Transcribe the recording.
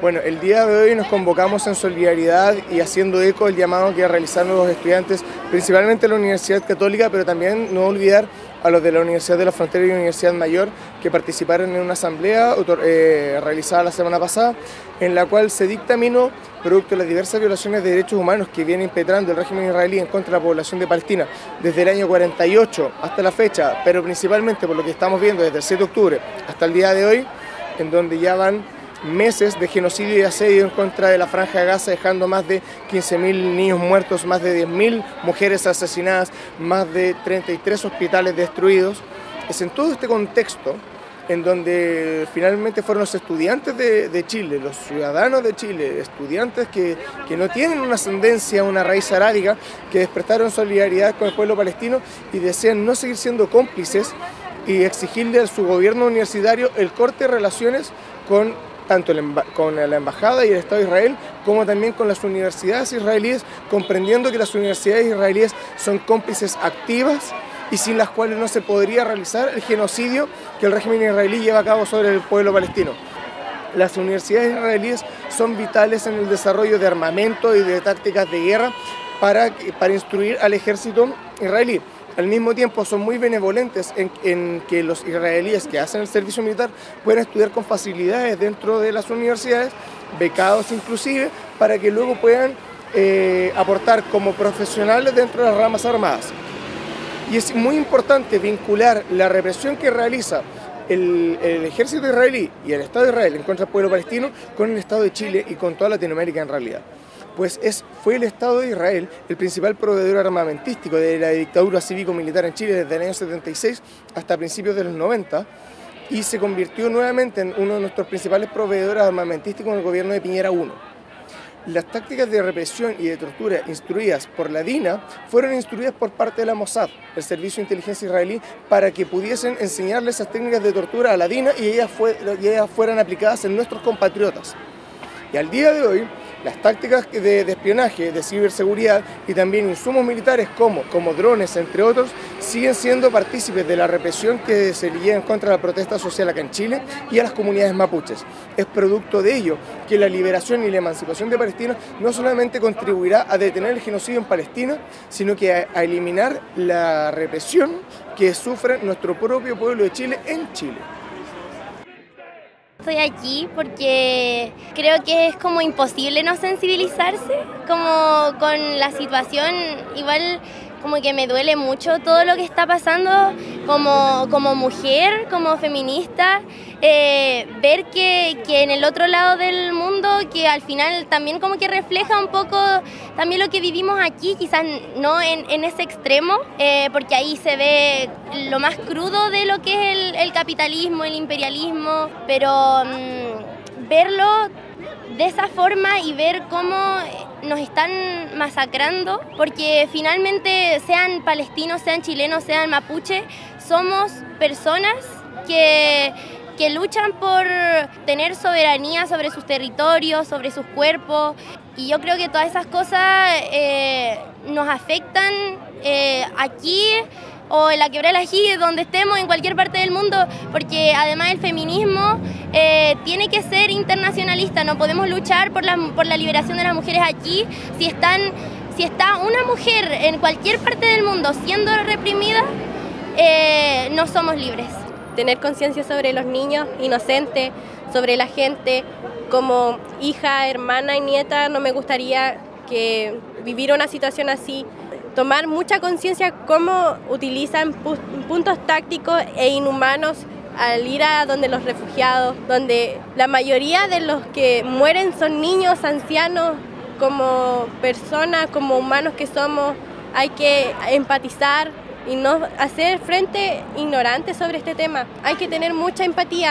Bueno, el día de hoy nos convocamos en solidaridad y haciendo eco del llamado que realizaron los estudiantes, principalmente de la Universidad Católica, pero también no olvidar a los de la Universidad de la Frontera y la Universidad Mayor, que participaron en una asamblea realizada la semana pasada, en la cual se dictaminó, producto de las diversas violaciones de derechos humanos que viene impetrando el régimen israelí en contra de la población de Palestina desde el año 48 hasta la fecha, pero principalmente por lo que estamos viendo desde el 7 de octubre hasta el día de hoy, en donde ya van meses de genocidio y asedio en contra de la Franja de Gaza, dejando más de 15.000 niños muertos, más de 10.000 mujeres asesinadas, más de 33 hospitales destruidos. Es en todo este contexto en donde finalmente fueron los estudiantes de Chile, los ciudadanos de Chile, estudiantes que no tienen una ascendencia, una raíz arábiga, que despertaron solidaridad con el pueblo palestino y desean no seguir siendo cómplices y exigirle a su gobierno universitario el corte de relaciones con tanto con la Embajada y el Estado de Israel, como también con las universidades israelíes, comprendiendo que las universidades israelíes son cómplices activas y sin las cuales no se podría realizar el genocidio que el régimen israelí lleva a cabo sobre el pueblo palestino. Las universidades israelíes son vitales en el desarrollo de armamento y de tácticas de guerra para instruir al ejército israelí. Al mismo tiempo son muy benevolentes en que los israelíes que hacen el servicio militar puedan estudiar con facilidades dentro de las universidades, becados inclusive, para que luego puedan aportar como profesionales dentro de las ramas armadas. Y es muy importante vincular la represión que realiza el ejército israelí y el Estado de Israel en contra del pueblo palestino con el Estado de Chile y con toda Latinoamérica en realidad. Pues fue el Estado de Israel el principal proveedor armamentístico de la dictadura cívico-militar en Chile desde el año 76 hasta principios de los 90 y se convirtió nuevamente en uno de nuestros principales proveedores armamentísticos en el gobierno de Piñera I. Las tácticas de represión y de tortura instruidas por la DINA fueron instruidas por parte de la Mossad, el servicio de inteligencia israelí, para que pudiesen enseñarle esas técnicas de tortura a la DINA y ellas fueran aplicadas en nuestros compatriotas. Y al día de hoy, las tácticas de espionaje, de ciberseguridad y también insumos militares como drones, entre otros, siguen siendo partícipes de la represión que se lleva en contra de la protesta social acá en Chile y a las comunidades mapuches. Es producto de ello que la liberación y la emancipación de Palestina no solamente contribuirá a detener el genocidio en Palestina, sino que a eliminar la represión que sufre nuestro propio pueblo de Chile en Chile. Estoy aquí porque creo que es como imposible no sensibilizarse, como con la situación, igual como que me duele mucho todo lo que está pasando como mujer, como feminista, ver que en el otro lado del mundo, que al final también como que refleja un poco también lo que vivimos aquí, quizás no en ese extremo, porque ahí se ve lo más crudo de lo que es el capitalismo, el imperialismo, pero verlo de esa forma y ver cómo nos están masacrando, porque finalmente sean palestinos, sean chilenos, sean mapuche, somos personas que luchan por tener soberanía sobre sus territorios, sobre sus cuerpos, y yo creo que todas esas cosas nos afectan aquí o en la Quebrada del Ají, donde estemos, en cualquier parte del mundo, porque además el feminismo tiene que ser internacionalista. No podemos luchar por la liberación de las mujeres aquí si está una mujer en cualquier parte del mundo siendo reprimida, no somos libres. Tener conciencia sobre los niños inocentes, sobre la gente, como hija, hermana y nieta, no me gustaría que vivir una situación así. Tomar mucha conciencia cómo utilizan puntos tácticos e inhumanos al ir a donde los refugiados, donde la mayoría de los que mueren son niños, ancianos. Como personas, como humanos que somos, hay que empatizar y no hacer frente ignorante sobre este tema. Hay que tener mucha empatía.